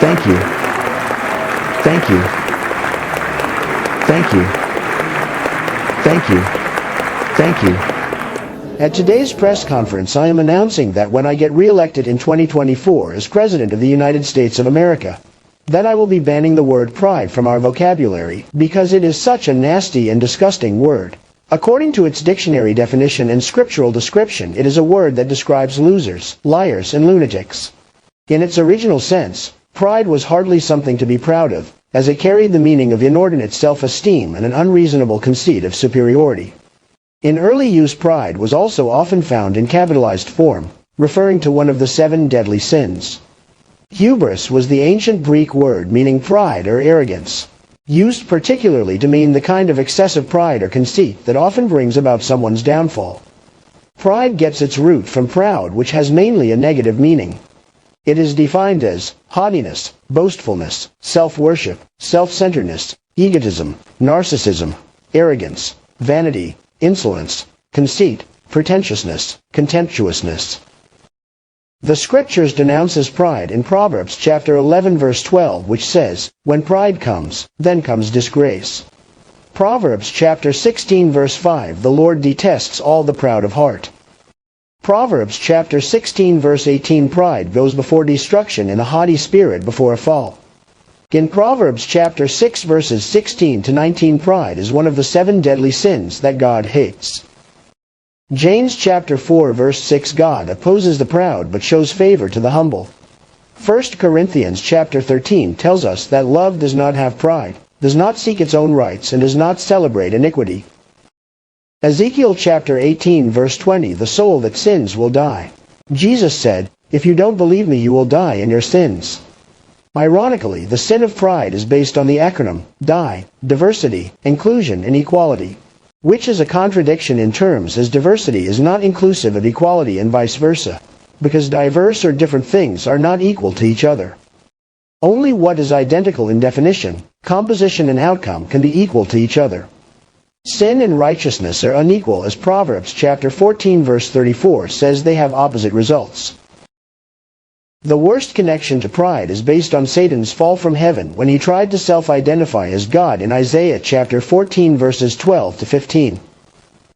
Thank you. Thank you. Thank you. Thank you. Thank you. At today's press conference, I am announcing that when I get re-elected in 2024 as President of the United States of America, that I will be banning the word pride from our vocabulary because it is such a nasty and disgusting word. According to its dictionary definition and scriptural description, it is a word that describes losers, liars, and lunatics. In its original sense, pride was hardly something to be proud of, as it carried the meaning of inordinate self-esteem and an unreasonable conceit of superiority. In early use, pride was also often found in capitalized form, referring to one of the 7 deadly sins. Hubris was the ancient Greek word meaning pride or arrogance, used particularly to mean the kind of excessive pride or conceit that often brings about someone's downfall. Pride gets its root from proud, which has mainly a negative meaning. It is defined as haughtiness, boastfulness, self-worship, self-centeredness, egotism, narcissism, arrogance, vanity, insolence, conceit, pretentiousness, contemptuousness. The scriptures denounces pride in Proverbs chapter 11 verse 12, which says, "When pride comes, then comes disgrace." Proverbs chapter 16 verse 5, "The Lord detests all the proud of heart." Proverbs chapter 16 verse 18, "Pride goes before destruction and a haughty spirit before a fall." In Proverbs chapter 6 verses 16 to 19, pride is one of the 7 deadly sins that God hates. James chapter 4 verse 6, "God opposes the proud but shows favor to the humble." 1 Corinthians chapter 13 tells us that love does not have pride, does not seek its own rights, and does not celebrate iniquity. Ezekiel chapter 18 verse 20, "The soul that sins will die." Jesus said, "If you don't believe me, you will die in your sins." Ironically, the sin of pride is based on the acronym DIE, diversity, inclusion, and equality, which is a contradiction in terms, as diversity is not inclusive of equality and vice versa, because diverse or different things are not equal to each other. Only what is identical in definition, composition, and outcome can be equal to each other. Sin and righteousness are unequal, as Proverbs chapter 14 verse 34 says they have opposite results. The worst connection to pride is based on Satan's fall from heaven when he tried to self-identify as God in Isaiah chapter 14 verses 12 to 15.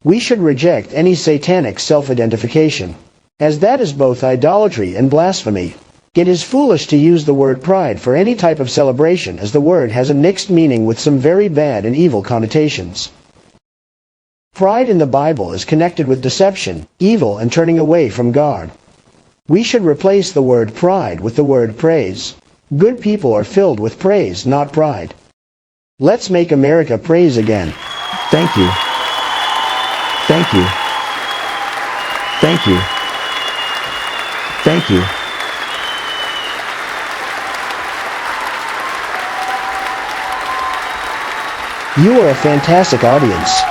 We should reject any satanic self-identification, as that is both idolatry and blasphemy. It is foolish to use the word pride for any type of celebration, as the word has a mixed meaning with some very bad and evil connotations. Pride in the Bible is connected with deception, evil, and turning away from God. We should replace the word pride with the word praise. Good people are filled with praise, not pride. Let's make America praise again. Thank you. Thank you. Thank you. Thank you. You are a fantastic audience.